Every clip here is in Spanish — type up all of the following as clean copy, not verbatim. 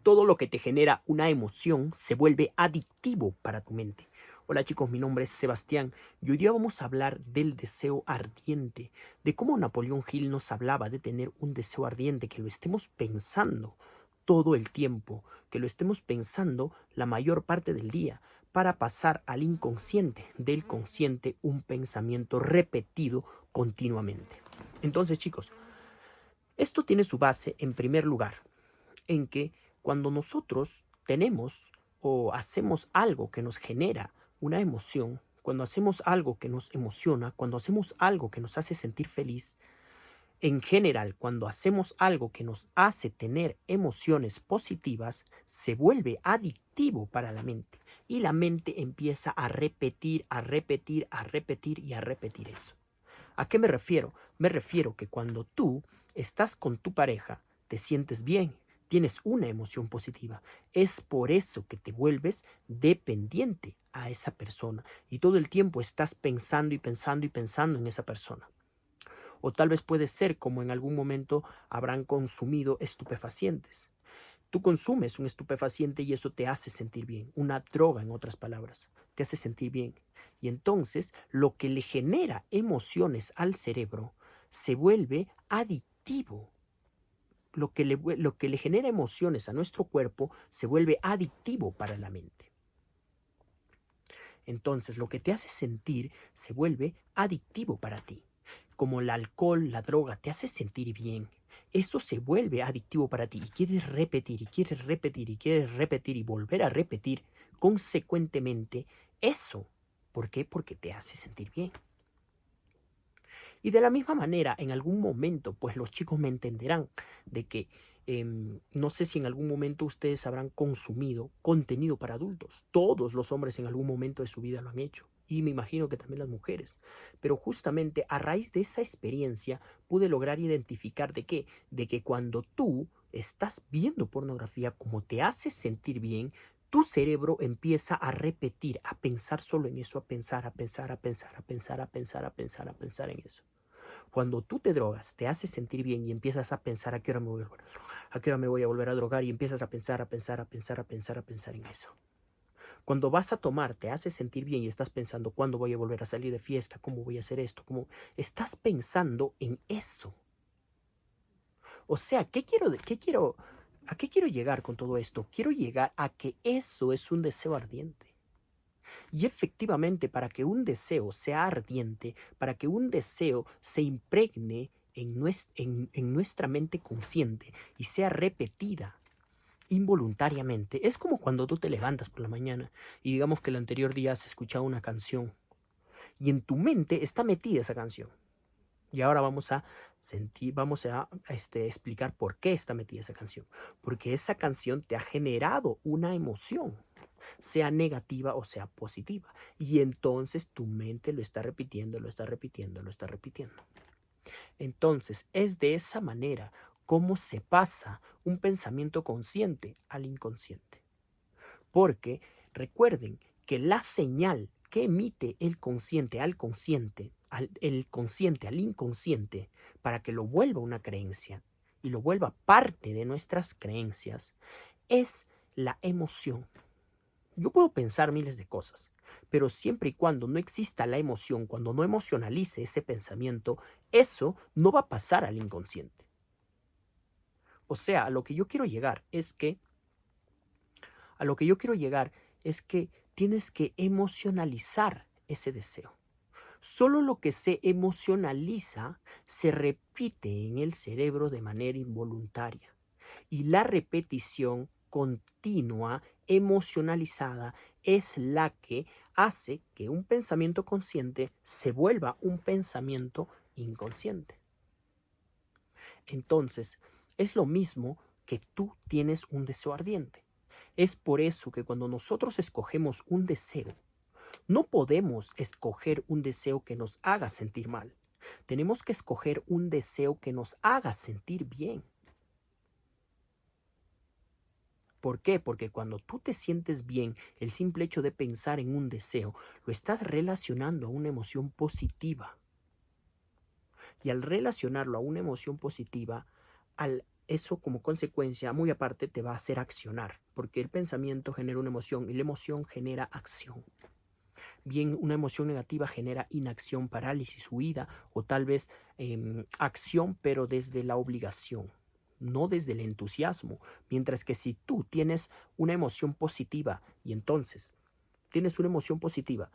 Todo lo que te genera una emoción se vuelve adictivo para tu mente. Hola chicos, mi nombre es Sebastián y hoy día vamos a hablar del deseo ardiente, de cómo Napoleón Hill nos hablaba de tener un deseo ardiente, que lo estemos pensando todo el tiempo, que lo estemos pensando la mayor parte del día, para pasar al inconsciente, del consciente un pensamiento repetido continuamente. Entonces chicos, esto tiene su base en primer lugar en que cuando nosotros tenemos o hacemos algo que nos genera una emoción, cuando hacemos algo que nos emociona, cuando hacemos algo que nos hace sentir feliz, en general, cuando hacemos algo que nos hace tener emociones positivas, se vuelve adictivo para la mente. Y la mente empieza a repetir, a repetir, a repetir y a repetir eso. ¿A qué me refiero? Me refiero que cuando tú estás con tu pareja, te sientes bien, tienes una emoción positiva. Es por eso que te vuelves dependiente a esa persona y todo el tiempo estás pensando y pensando y pensando en esa persona. O tal vez puede ser como en algún momento habrán consumido estupefacientes. Tú consumes un estupefaciente y eso te hace sentir bien, una droga en otras palabras, te hace sentir bien. Y entonces lo que le genera emociones al cerebro se vuelve adictivo. Lo que le genera emociones a nuestro cuerpo se vuelve adictivo para la mente. Entonces lo que te hace sentir se vuelve adictivo para ti. Como el alcohol, la droga, te hace sentir bien. Eso se vuelve adictivo para ti y quieres repetir y quieres repetir y quieres repetir y volver a repetir consecuentemente eso. ¿Por qué? Porque te hace sentir bien. Y de la misma manera, en algún momento, pues los chicos me entenderán de que no sé si en algún momento ustedes habrán consumido contenido para adultos. Todos los hombres en algún momento de su vida lo han hecho. Y me imagino que también las mujeres. Pero justamente a raíz de esa experiencia pude lograr identificar de qué. De que cuando tú estás viendo pornografía, como te hace sentir bien, tu cerebro empieza a repetir, a pensar solo en eso, a pensar, a pensar, a pensar, a pensar, a pensar, a pensar, a pensar en eso. Cuando tú te drogas, te haces sentir bien y empiezas a pensar a qué hora me voy a volver a drogar, a qué hora me voy a volver a drogar y empiezas a pensar, a pensar, a pensar, a pensar, a pensar en eso. Cuando vas a tomar, te haces sentir bien y estás pensando cuándo voy a volver a salir de fiesta, cómo voy a hacer esto, cómo estás pensando en eso. O sea, ¿a qué quiero llegar con todo esto? Quiero llegar a que eso es un deseo ardiente. Y efectivamente, para que un deseo sea ardiente, para que un deseo se impregne en nuestra mente consciente y sea repetida involuntariamente, es como cuando tú te levantas por la mañana y digamos que el anterior día has escuchado una canción y en tu mente está metida esa canción. Y ahora vamos a explicar por qué está metida esa canción. Porque esa canción te ha generado una emoción, sea negativa o sea positiva. Y entonces tu mente lo está repitiendo, lo está repitiendo, lo está repitiendo. Entonces es de esa manera como se pasa un pensamiento consciente al inconsciente. Porque recuerden que la señal que emite el consciente, el consciente al inconsciente, para que lo vuelva una creencia y lo vuelva parte de nuestras creencias, es la emoción. Yo puedo pensar miles de cosas, pero siempre y cuando no exista la emoción, cuando no emocionalice ese pensamiento, eso no va a pasar al inconsciente. O sea, a lo que yo quiero llegar es que tienes que emocionalizar ese deseo. Solo lo que se emocionaliza se repite en el cerebro de manera involuntaria. Y la repetición continua, emocionalizada, es la que hace que un pensamiento consciente se vuelva un pensamiento inconsciente. Entonces, es lo mismo que tú tienes un deseo ardiente. Es por eso que cuando nosotros escogemos un deseo, no podemos escoger un deseo que nos haga sentir mal. Tenemos que escoger un deseo que nos haga sentir bien. ¿Por qué? Porque cuando tú te sientes bien, el simple hecho de pensar en un deseo, lo estás relacionando a una emoción positiva. Y al relacionarlo a una emoción positiva, al eso como consecuencia, muy aparte, te va a hacer accionar, porque el pensamiento genera una emoción y la emoción genera acción. Bien, una emoción negativa genera inacción, parálisis, huida o tal vez acción, pero desde la obligación, no desde el entusiasmo. Mientras que si tú tienes una emoción positiva y entonces tienes una emoción positiva,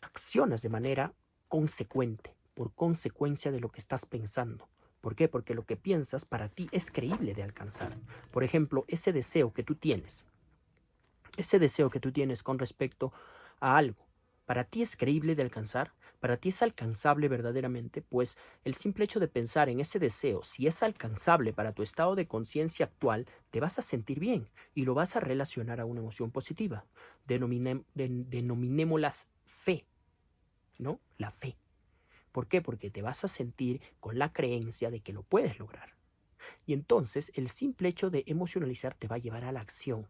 accionas de manera consecuente, por consecuencia de lo que estás pensando. ¿Por qué? Porque lo que piensas para ti es creíble de alcanzar. Por ejemplo, ese deseo que tú tienes con respecto a algo, para ti es creíble de alcanzar, para ti es alcanzable verdaderamente, pues el simple hecho de pensar en ese deseo, si es alcanzable para tu estado de conciencia actual, te vas a sentir bien y lo vas a relacionar a una emoción positiva. Denominémosla fe, ¿no? La fe. ¿Por qué? Porque te vas a sentir con la creencia de que lo puedes lograr. Y entonces el simple hecho de emocionalizar te va a llevar a la acción.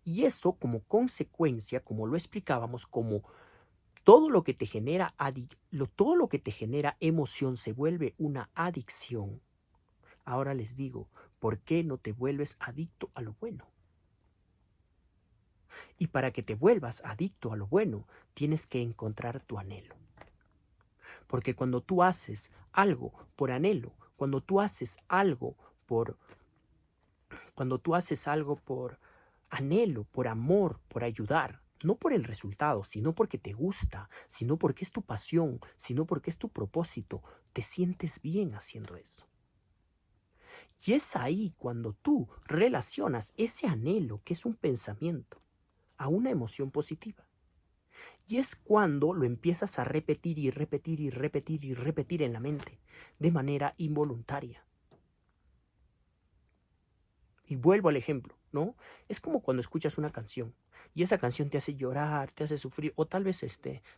Y eso como consecuencia, como lo explicábamos, como todo lo que te genera todo lo que te genera emoción se vuelve una adicción. Ahora les digo, ¿por qué no te vuelves adicto a lo bueno? Y para que te vuelvas adicto a lo bueno, tienes que encontrar tu anhelo. Porque cuando tú haces algo por anhelo, cuando tú haces algo por anhelo, por amor, por ayudar, no por el resultado, sino porque te gusta, sino porque es tu pasión, sino porque es tu propósito, te sientes bien haciendo eso. Y es ahí cuando tú relacionas ese anhelo, que es un pensamiento, a una emoción positiva. Y es cuando lo empiezas a repetir y repetir y repetir y repetir en la mente, de manera involuntaria. Y vuelvo al ejemplo, ¿no? Es como cuando escuchas una canción y esa canción te hace llorar, te hace sufrir, o tal vez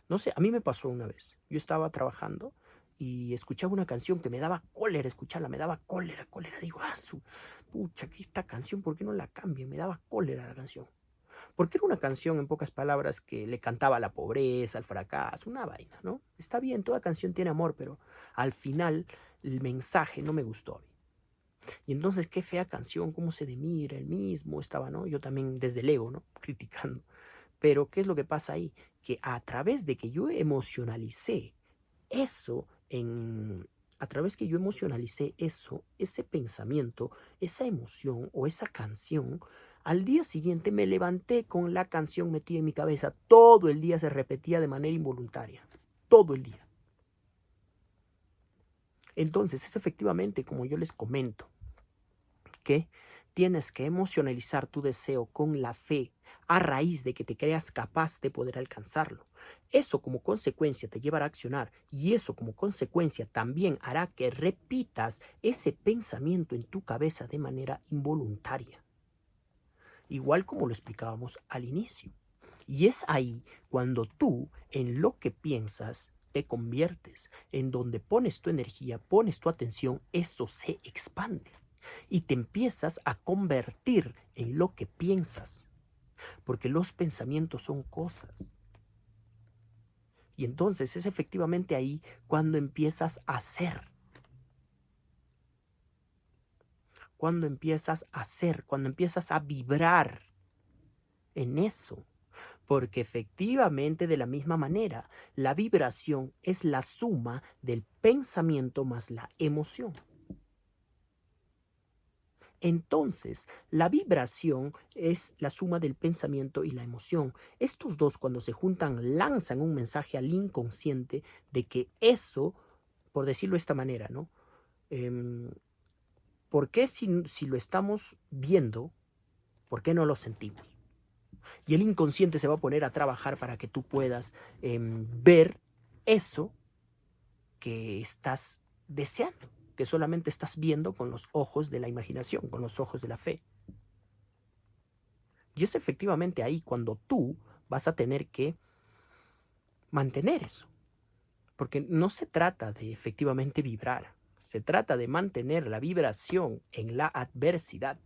no sé, a mí me pasó una vez. Yo estaba trabajando y escuchaba una canción que me daba cólera escucharla, me daba cólera, cólera. Digo, pucha, que esta canción, ¿por qué no la cambio? Me daba cólera la canción. Porque era una canción, en pocas palabras, que le cantaba a la pobreza, al fracaso, una vaina, ¿no? Está bien, toda canción tiene amor, pero al final el mensaje no me gustó a mí. Y entonces, qué fea canción, cómo se demira él mismo, estaba, ¿no? Yo también desde el ego, ¿no? Criticando. Pero, ¿qué es lo que pasa ahí? Que a través de que yo emocionalicé eso a través que yo emocionalicé eso, ese pensamiento, esa emoción o esa canción, al día siguiente me levanté con la canción metida en mi cabeza. Todo el día se repetía de manera involuntaria. Todo el día. Entonces, es efectivamente como yo les comento, que tienes que emocionalizar tu deseo con la fe a raíz de que te creas capaz de poder alcanzarlo. Eso como consecuencia te llevará a accionar y eso como consecuencia también hará que repitas ese pensamiento en tu cabeza de manera involuntaria, igual como lo explicábamos al inicio. Y es ahí cuando tú en lo que piensas te conviertes, en donde pones tu energía, pones tu atención, eso se expande y te empiezas a convertir en lo que piensas, porque los pensamientos son cosas. Y entonces es efectivamente ahí cuando empiezas a hacer, cuando empiezas a vibrar en eso. Porque efectivamente de la misma manera, la vibración es la suma del pensamiento más la emoción. Entonces, la vibración es la suma del pensamiento y la emoción. Estos dos, cuando se juntan, lanzan un mensaje al inconsciente de que eso, por decirlo de esta manera, ¿no? ¿Por qué si lo estamos viendo, por qué no lo sentimos? Y el inconsciente se va a poner a trabajar para que tú puedas ver eso que estás deseando, que solamente estás viendo con los ojos de la imaginación, con los ojos de la fe. Y es efectivamente ahí cuando tú vas a tener que mantener eso. Porque no se trata de efectivamente vibrar, se trata de mantener la vibración en la adversidad.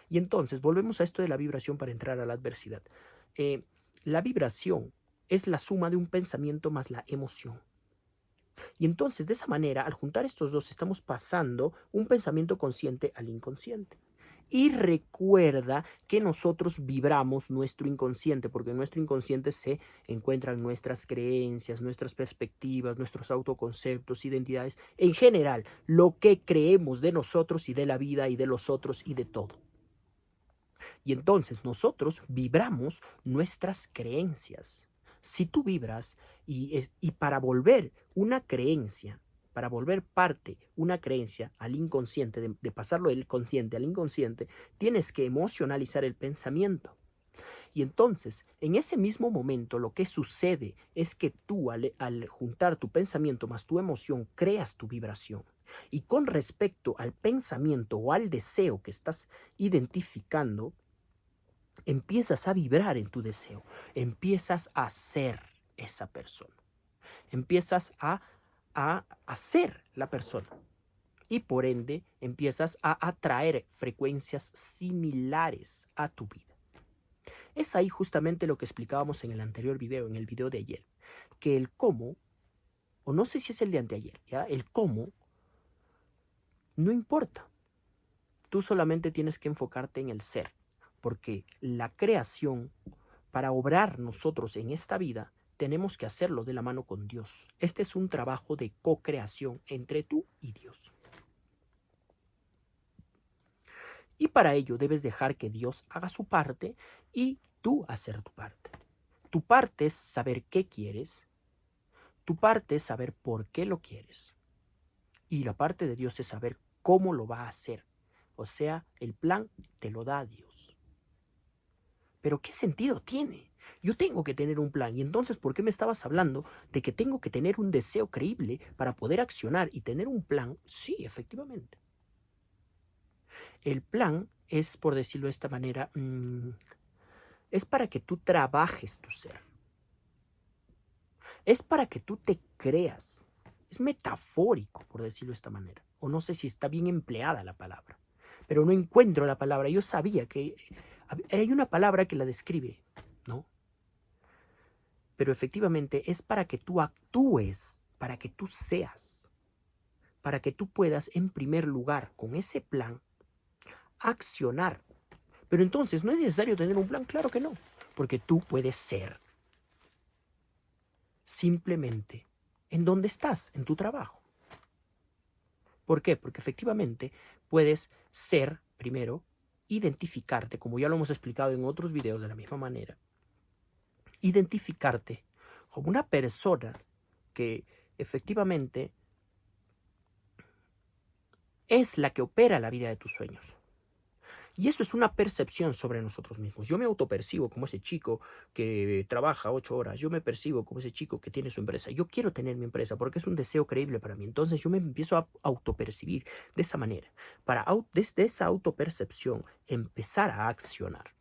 Y entonces volvemos a esto de la vibración para entrar a la adversidad. La vibración es la suma de un pensamiento más la emoción. Y entonces, de esa manera, al juntar estos dos, estamos pasando un pensamiento consciente al inconsciente. Y recuerda que nosotros vibramos nuestro inconsciente, porque en nuestro inconsciente se encuentran nuestras creencias, nuestras perspectivas, nuestros autoconceptos, identidades, en general, lo que creemos de nosotros y de la vida y de los otros y de todo. Y entonces nosotros vibramos nuestras creencias. Si tú vibras y para volver una creencia, para volver parte, una creencia al inconsciente, de pasarlo del consciente al inconsciente, tienes que emocionalizar el pensamiento. Y entonces, en ese mismo momento, lo que sucede es que tú, al juntar tu pensamiento más tu emoción, creas tu vibración. Y con respecto al pensamiento o al deseo que estás identificando, empiezas a vibrar en tu deseo, empiezas a ser esa persona, empiezas a ser la persona y por ende empiezas a atraer frecuencias similares a tu vida. Es ahí justamente lo que explicábamos en el anterior video, en el video de ayer, que el cómo, o no sé si es el de anteayer, ¿ya? El cómo no importa, tú solamente tienes que enfocarte en el ser, porque la creación, para obrar nosotros en esta vida, tenemos que hacerlo de la mano con Dios. Este es un trabajo de co-creación entre tú y Dios. Y para ello debes dejar que Dios haga su parte y tú hacer tu parte. Tu parte es saber qué quieres, tu parte es saber por qué lo quieres. Y la parte de Dios es saber cómo lo va a hacer. O sea, el plan te lo da Dios. Pero ¿qué sentido tiene? Yo tengo que tener un plan. Y entonces, ¿por qué me estabas hablando de que tengo que tener un deseo creíble para poder accionar y tener un plan? Sí, efectivamente. El plan es, por decirlo de esta manera, es para que tú trabajes tu ser. Es para que tú te creas. Es metafórico, por decirlo de esta manera. O no sé si está bien empleada la palabra. Pero no encuentro la palabra. Yo sabía que hay una palabra que la describe, ¿no? Pero efectivamente es para que tú actúes, para que tú seas, para que tú puedas en primer lugar con ese plan accionar. Pero entonces no es necesario tener un plan, claro que no, porque tú puedes ser simplemente en donde estás, en tu trabajo. ¿Por qué? Porque efectivamente puedes ser primero, identificarte, como ya lo hemos explicado en otros videos de la misma manera, identificarte como una persona que efectivamente es la que opera la vida de tus sueños. Y eso es una percepción sobre nosotros mismos. Yo me autopercibo como ese chico que trabaja 8 horas. Yo me percibo como ese chico que tiene su empresa. Yo quiero tener mi empresa porque es un deseo creíble para mí. Entonces yo me empiezo a autopercibir de esa manera. Para desde esa autopercepción empezar a accionar.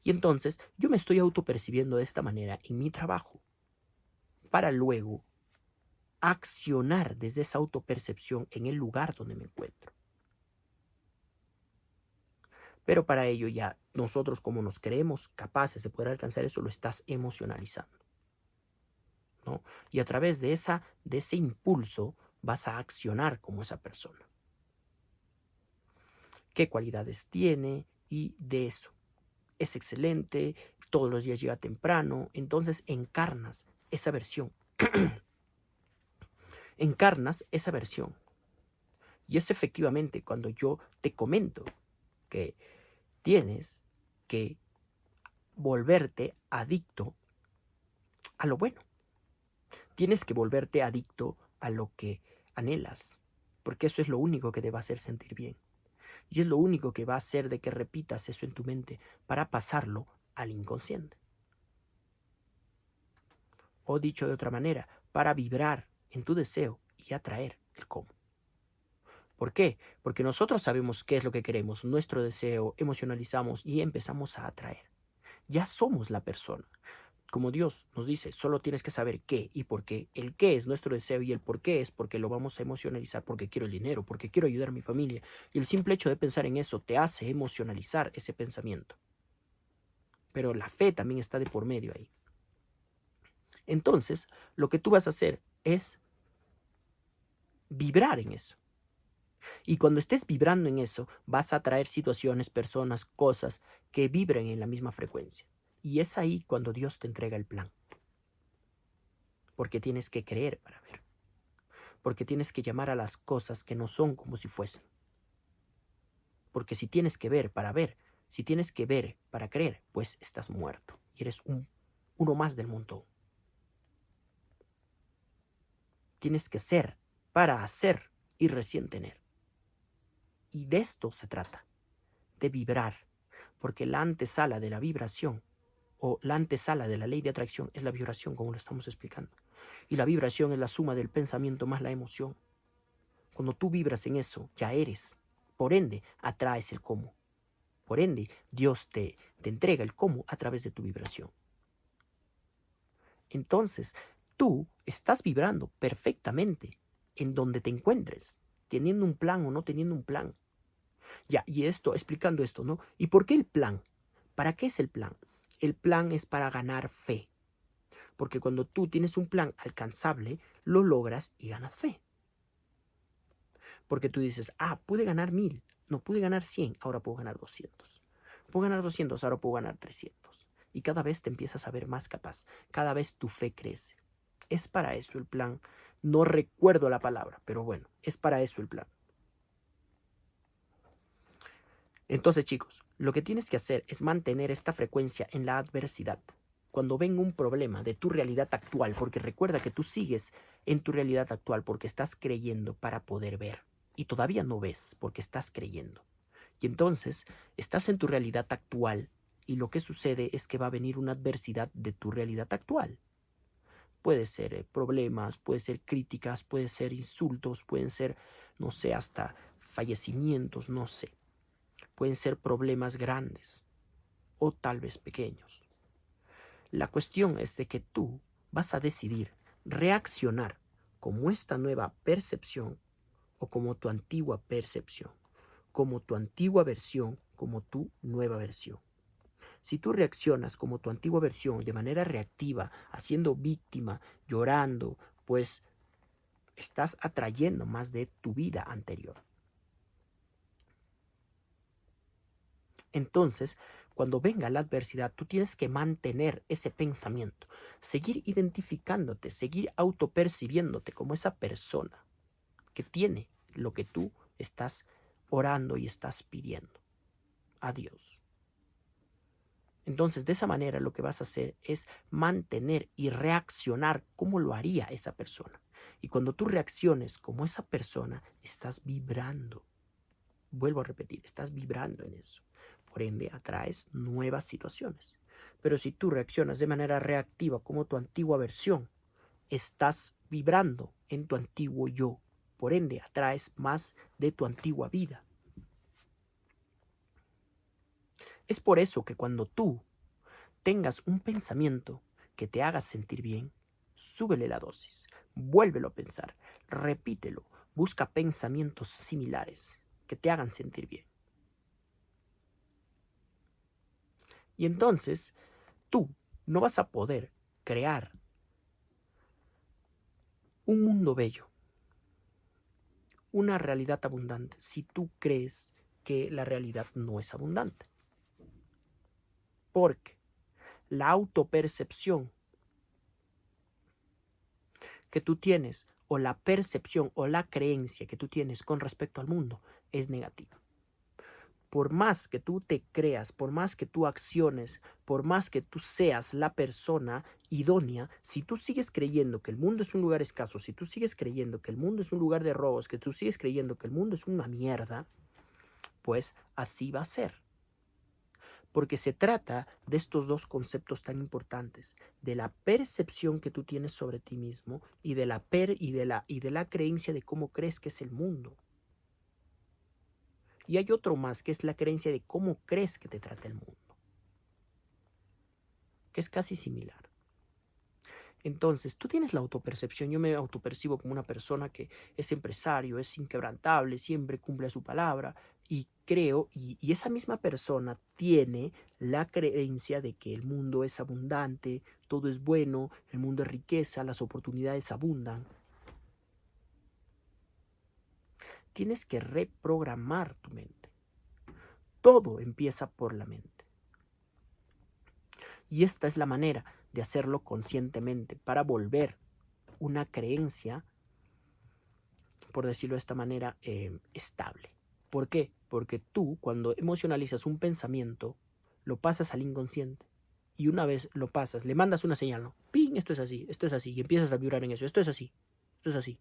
Y entonces yo me estoy autopercibiendo de esta manera en mi trabajo. Para luego accionar desde esa autopercepción en el lugar donde me encuentro. Pero para ello ya nosotros como nos creemos capaces de poder alcanzar eso, lo estás emocionalizando, ¿no? Y a través de ese impulso vas a accionar como esa persona. ¿Qué cualidades tiene? Y de eso. Es excelente, todos los días llega temprano, entonces encarnas esa versión. Encarnas esa versión. Y es efectivamente cuando yo te comento que tienes que volverte adicto a lo bueno. Tienes que volverte adicto a lo que anhelas, porque eso es lo único que te va a hacer sentir bien. Y es lo único que va a hacer de que repitas eso en tu mente para pasarlo al inconsciente. O dicho de otra manera, para vibrar en tu deseo y atraer el cómo. ¿Por qué? Porque nosotros sabemos qué es lo que queremos, nuestro deseo, emocionalizamos y empezamos a atraer. Ya somos la persona. Como Dios nos dice, solo tienes que saber qué y por qué. El qué es nuestro deseo y el por qué es porque lo vamos a emocionalizar, porque quiero el dinero, porque quiero ayudar a mi familia. Y el simple hecho de pensar en eso te hace emocionalizar ese pensamiento. Pero la fe también está de por medio ahí. Entonces, lo que tú vas a hacer es vibrar en eso. Y cuando estés vibrando en eso, vas a atraer situaciones, personas, cosas que vibren en la misma frecuencia. Y es ahí cuando Dios te entrega el plan. Porque tienes que creer para ver. Porque tienes que llamar a las cosas que no son como si fuesen. Porque si tienes que ver, si tienes que ver para creer, pues estás muerto. Y eres uno más del montón. Tienes que ser para hacer y recién tener. Y de esto se trata, de vibrar. Porque la antesala de la vibración o la antesala de la ley de atracción es la vibración, como lo estamos explicando. Y la vibración es la suma del pensamiento más la emoción. Cuando tú vibras en eso, ya eres. Por ende, atraes el cómo. Por ende, Dios te entrega el cómo a través de tu vibración. Entonces, tú estás vibrando perfectamente en donde te encuentres, teniendo un plan o no teniendo un plan. Ya, y esto, explicando esto, ¿no? ¿Y por qué el plan? ¿Para qué es el plan? El plan es para ganar fe. Porque cuando tú tienes un plan alcanzable, lo logras y ganas fe. Porque tú dices, pude ganar 1000, no pude ganar 100, ahora puedo ganar 200. Puedo ganar 200, ahora puedo ganar 300. Y cada vez te empiezas a ver más capaz, cada vez tu fe crece. Es para eso el plan. No recuerdo la palabra, pero bueno, es para eso el plan. Entonces, chicos, lo que tienes que hacer es mantener esta frecuencia en la adversidad. Cuando venga un problema de tu realidad actual, porque recuerda que tú sigues en tu realidad actual porque estás creyendo para poder ver. Y todavía no ves porque estás creyendo. Y entonces estás en tu realidad actual y lo que sucede es que va a venir una adversidad de tu realidad actual. Puede ser problemas, puede ser críticas, puede ser insultos, pueden ser, no sé, hasta fallecimientos, no sé. Pueden ser problemas grandes o tal vez pequeños. La cuestión es de que tú vas a decidir reaccionar como esta nueva percepción o como tu antigua percepción, como tu antigua versión, como tu nueva versión. Si tú reaccionas como tu antigua versión de manera reactiva, haciendo víctima, llorando, pues estás atrayendo más de tu vida anterior. Entonces, cuando venga la adversidad, tú tienes que mantener ese pensamiento, seguir identificándote, seguir autopercibiéndote como esa persona que tiene lo que tú estás orando y estás pidiendo a Dios. Entonces, de esa manera lo que vas a hacer es mantener y reaccionar como lo haría esa persona. Y cuando tú reacciones como esa persona, estás vibrando. Vuelvo a repetir, estás vibrando en eso. Por ende, atraes nuevas situaciones. Pero si tú reaccionas de manera reactiva como tu antigua versión, estás vibrando en tu antiguo yo. Por ende, atraes más de tu antigua vida. Es por eso que cuando tú tengas un pensamiento que te haga sentir bien, súbele la dosis, vuélvelo a pensar, repítelo, busca pensamientos similares que te hagan sentir bien. Y entonces tú no vas a poder crear un mundo bello, una realidad abundante, si tú crees que la realidad no es abundante. Porque la autopercepción que tú tienes o la percepción o la creencia que tú tienes con respecto al mundo es negativa. Por más que tú te creas, por más que tú acciones, por más que tú seas la persona idónea, si tú sigues creyendo que el mundo es un lugar escaso, si tú sigues creyendo que el mundo es un lugar de robos, que tú sigues creyendo que el mundo es una mierda, pues así va a ser. Porque se trata de estos dos conceptos tan importantes, de la percepción que tú tienes sobre ti mismo y de la creencia de cómo crees que es el mundo. Y hay otro más, que es la creencia de cómo crees que te trata el mundo, que es casi similar. Entonces, tú tienes la autopercepción. Yo me autopercibo como una persona que es empresario, es inquebrantable, siempre cumple su palabra y creo, y esa misma persona tiene la creencia de que el mundo es abundante, todo es bueno, el mundo es riqueza, las oportunidades abundan. Tienes que reprogramar tu mente. Todo empieza por la mente. Y esta es la manera de hacerlo conscientemente para volver una creencia, por decirlo de esta manera, estable. ¿Por qué? Porque tú, cuando emocionalizas un pensamiento, lo pasas al inconsciente. Y una vez lo pasas, le mandas una señal, ¿no? ¡Ping! Esto es así, y empiezas a vibrar en eso. Esto es así, esto es así.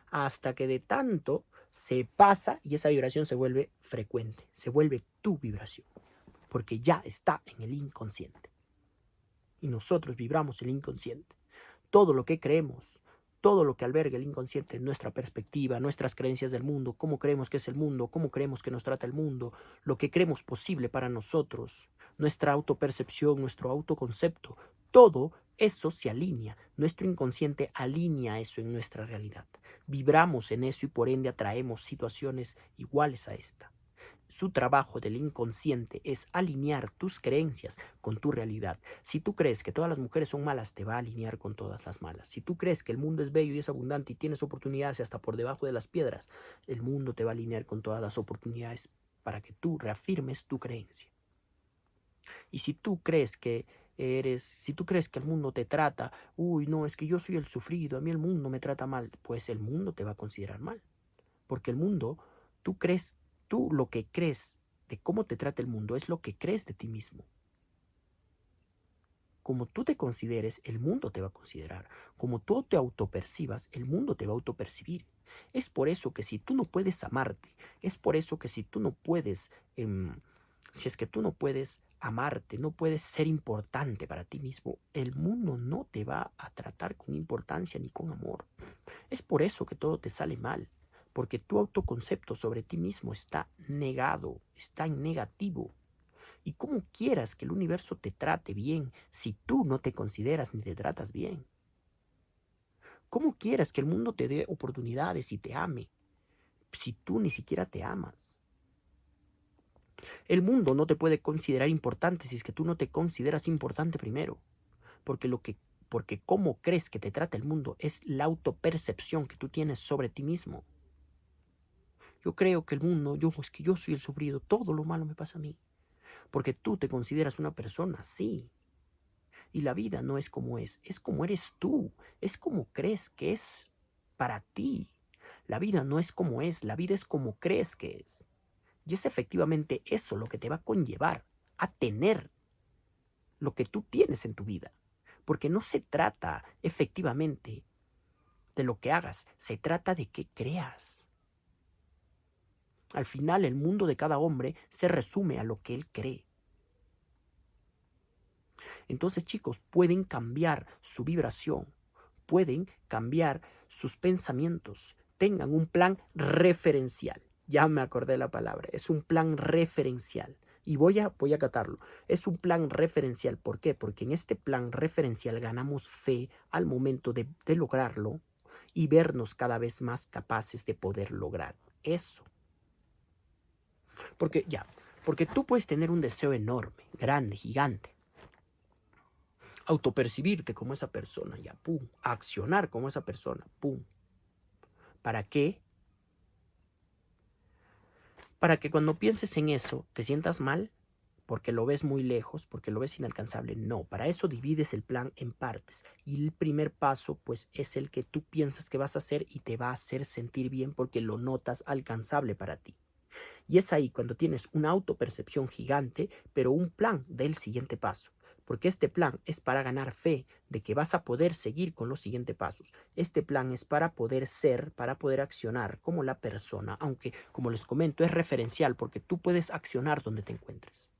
Hasta que de tanto se pasa y esa vibración se vuelve frecuente, se vuelve tu vibración, porque ya está en el inconsciente. Y nosotros vibramos el inconsciente. Todo lo que creemos, todo lo que alberga el inconsciente, nuestra perspectiva, nuestras creencias del mundo, cómo creemos que es el mundo, cómo creemos que nos trata el mundo, lo que creemos posible para nosotros, nuestra autopercepción, nuestro autoconcepto, todo eso se alinea. Nuestro inconsciente alinea eso en nuestra realidad. Vibramos en eso y por ende atraemos situaciones iguales a esta. Su trabajo del inconsciente es alinear tus creencias con tu realidad. Si tú crees que todas las mujeres son malas, te va a alinear con todas las malas. Si tú crees que el mundo es bello y es abundante y tienes oportunidades hasta por debajo de las piedras, el mundo te va a alinear con todas las oportunidades para que tú reafirmes tu creencia. Y si tú crees que el mundo te trata, uy, no, es que yo soy el sufrido, a mí el mundo me trata mal, pues el mundo te va a considerar mal. Porque el mundo, tú lo que crees de cómo te trata el mundo es lo que crees de ti mismo. Como tú te consideres, el mundo te va a considerar. Como tú te autopercibas, el mundo te va a autopercibir. Es por eso que si tú no puedes amarte, es por eso que si tú no puedes, si es que tú no puedes amarte, no puedes ser importante para ti mismo, el mundo no te va a tratar con importancia ni con amor. Es por eso que todo te sale mal, porque tu autoconcepto sobre ti mismo está negado, está en negativo. Y cómo quieras que el universo te trate bien si tú no te consideras ni te tratas bien. ¿Cómo quieras que el mundo te dé oportunidades y te ame si tú ni siquiera te amas? El mundo no te puede considerar importante si es que tú no te consideras importante primero. Porque cómo crees que te trata el mundo es la autopercepción que tú tienes sobre ti mismo. Yo creo que el mundo, es que yo soy el sufrido, todo lo malo me pasa a mí. Porque tú te consideras una persona, sí. Y la vida no es como eres tú, es como crees que es para ti. La vida no es como es, la vida es como crees que es. Y es efectivamente eso lo que te va a conllevar a tener lo que tú tienes en tu vida. Porque no se trata efectivamente de lo que hagas, se trata de qué creas. Al final el mundo de cada hombre se resume a lo que él cree. Entonces, chicos, pueden cambiar su vibración, pueden cambiar sus pensamientos. Tengan un plan referencial. Ya me acordé la palabra. Es un plan referencial. Y voy a acatarlo. Es un plan referencial. ¿Por qué? Porque en este plan referencial ganamos fe al momento de lograrlo y vernos cada vez más capaces de poder lograr eso. Porque tú puedes tener un deseo enorme, grande, gigante. Autopercibirte como esa persona, ya, pum. Accionar como esa persona, pum. ¿Para qué? Para que cuando pienses en eso te sientas mal porque lo ves muy lejos, porque lo ves inalcanzable. No, para eso divides el plan en partes. Y el primer paso, pues, es el que tú piensas que vas a hacer y te va a hacer sentir bien porque lo notas alcanzable para ti. Y es ahí cuando tienes una autopercepción gigante, pero un plan del siguiente paso. Porque este plan es para ganar fe de que vas a poder seguir con los siguientes pasos. Este plan es para poder ser, para poder accionar como la persona, aunque como les comento es referencial porque tú puedes accionar donde te encuentres.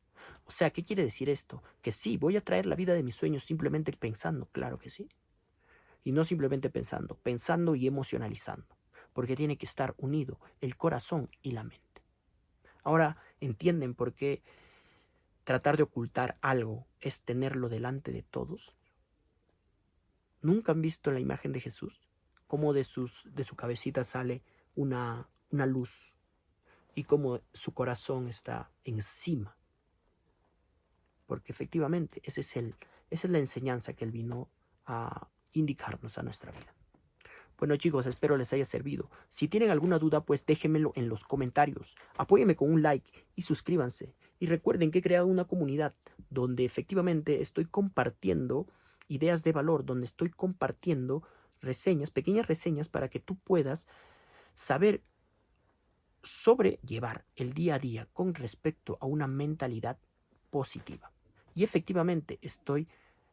O sea, ¿qué quiere decir esto? Que sí, voy a traer la vida de mis sueños simplemente pensando, claro que sí. Y no simplemente pensando, pensando y emocionalizando, porque tiene que estar unido el corazón y la mente. Ahora entienden por qué tratar de ocultar algo es tenerlo delante de todos. ¿Nunca han visto la imagen de Jesús? Cómo de su cabecita sale una luz y cómo su corazón está encima. Porque efectivamente esa es la enseñanza que Él vino a indicarnos a nuestra vida. Bueno chicos, espero les haya servido. Si tienen alguna duda, pues déjenmelo en los comentarios. Apóyenme con un like y suscríbanse. Y recuerden que he creado una comunidad donde efectivamente estoy compartiendo ideas de valor, donde estoy compartiendo reseñas, pequeñas reseñas para que tú puedas saber sobrellevar el día a día con respecto a una mentalidad positiva. Y efectivamente estoy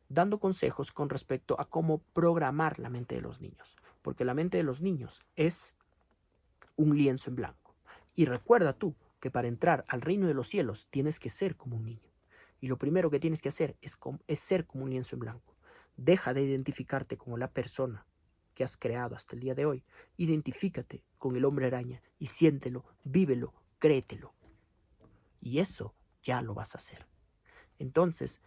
dando consejos con respecto a cómo programar la mente de los niños, porque la mente de los niños es un lienzo en blanco. Y recuerda tú que para entrar al reino de los cielos tienes que ser como un niño. Y lo primero que tienes que hacer es ser como un lienzo en blanco. Deja de identificarte como la persona que has creado hasta el día de hoy. Identifícate con el hombre araña y siéntelo, vívelo, créetelo. Y eso ya lo vas a hacer. Entonces,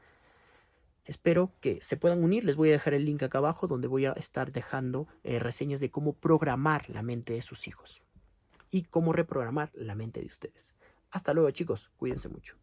espero que se puedan unir. Les voy a dejar el link acá abajo donde voy a estar dejando reseñas de cómo programar la mente de sus hijos y cómo reprogramar la mente de ustedes. Hasta luego chicos, cuídense mucho.